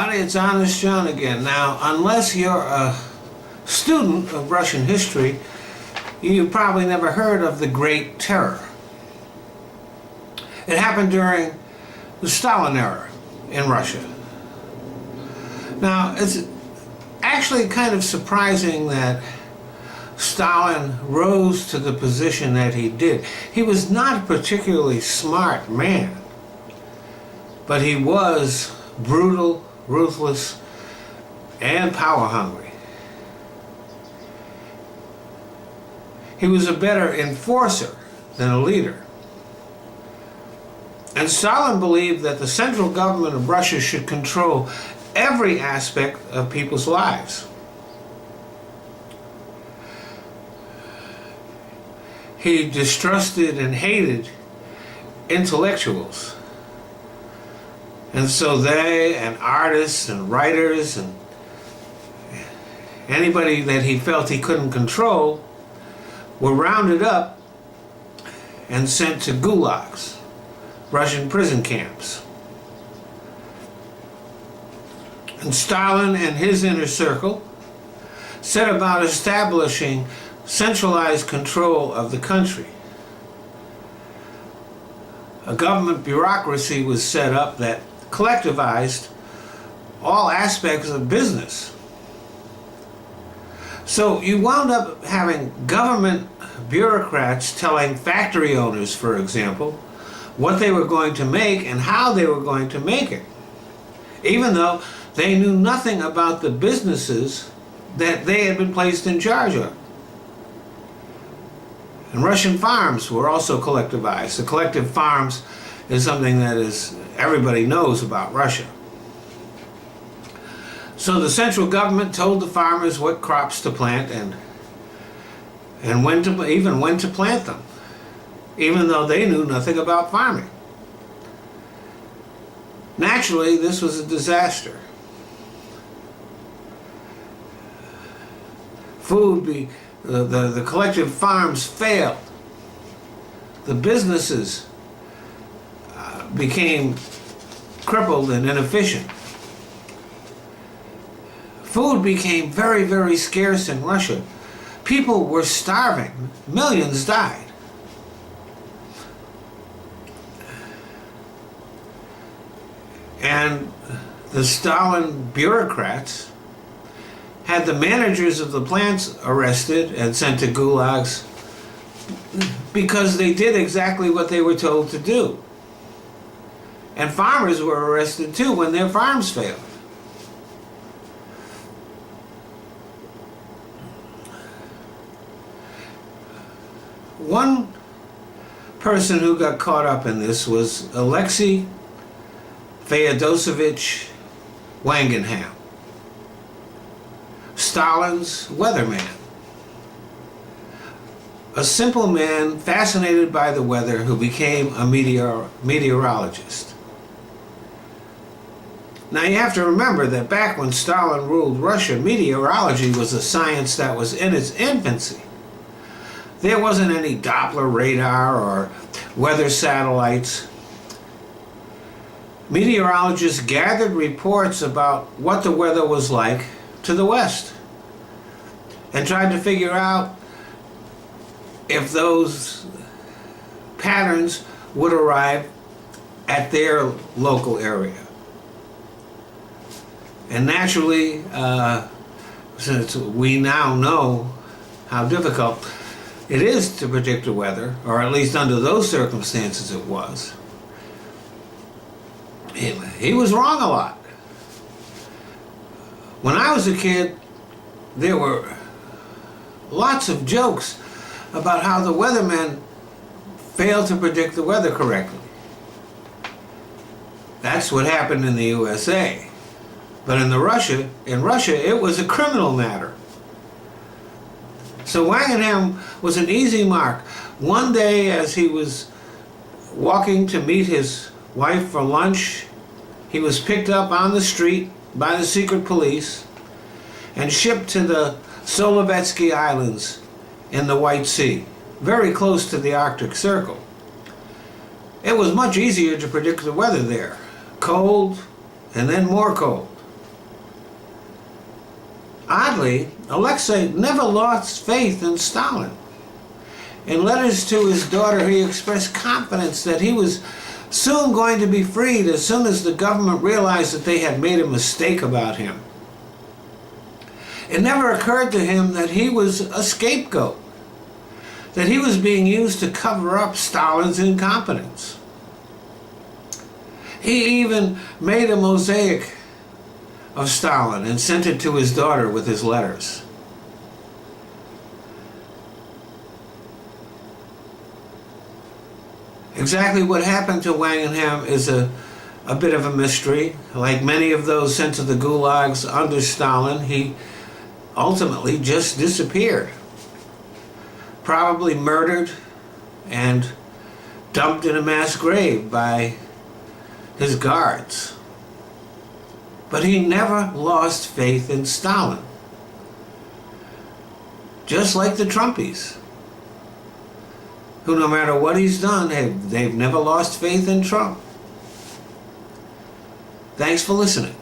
everybody, it's Honest John again. Now, unless you're a student of Russian history, you've probably never heard of the Great Terror. It happened during the Stalin era in Russia. Now, it's actually kind of surprising that Stalin rose to the position that he did. He was not a particularly smart man, but he was brutal, ruthless, and power-hungry. He was a better enforcer than a leader. And Stalin believed that the central government of Russia should control every aspect of people's lives. He distrusted and hated intellectuals. And so they, and artists and writers and anybody that he felt he couldn't control, were rounded up and sent to gulags, Russian prison camps. And Stalin and his inner circle set about establishing centralized control of the country. A government bureaucracy was set up that collectivized all aspects of business. So you wound up having government bureaucrats telling factory owners, for example, what they were going to make and how they were going to make it, even though they knew nothing about the businesses that they had been placed in charge of. And Russian farms were also collectivized. The collective farms is something that everybody knows about Russia. So the central government told the farmers what crops to plant and when to plant them, even though they knew nothing about farming. Naturally, this was a disaster. The collective farms failed. The businesses became crippled and inefficient. Food became very, very scarce in Russia. People were starving. Millions died. And the Stalin bureaucrats had the managers of the plants arrested and sent to gulags because they did exactly what they were told to do. And farmers were arrested too when their farms failed. One person who got caught up in this was Alexei Feodosovich Wangenham, Stalin's weatherman. A simple man fascinated by the weather who became a meteorologist. Now you have to remember that back when Stalin ruled Russia, meteorology was a science that was in its infancy. There wasn't any Doppler radar or weather satellites. Meteorologists gathered reports about what the weather was like to the west and tried to figure out if those patterns would arrive at their local area. And naturally, since we now know how difficult it is to predict the weather, or at least under those circumstances it was, he was wrong a lot. When I was a kid, there were lots of jokes about how the weathermen failed to predict the weather correctly. That's what happened in the USA. But in Russia, it was a criminal matter. So Wangenham was an easy mark. One day, as he was walking to meet his wife for lunch, he was picked up on the street by the secret police and shipped to the Solovetsky Islands in the White Sea, very close to the Arctic Circle. It was much easier to predict the weather there. Cold, and then more cold. Oddly, Alexei never lost faith in Stalin. In letters to his daughter, he expressed confidence that he was soon going to be freed as soon as the government realized that they had made a mistake about him. It never occurred to him that he was a scapegoat, that he was being used to cover up Stalin's incompetence. He even made a mosaic of Stalin and sent it to his daughter with his letters. Exactly what happened to Wangenham is a bit of a mystery. Like many of those sent to the gulags under Stalin, he ultimately just disappeared. Probably murdered and dumped in a mass grave by his guards. But he never lost faith in Stalin. Just like the Trumpies, who no matter what he's done, they've never lost faith in Trump. Thanks for listening.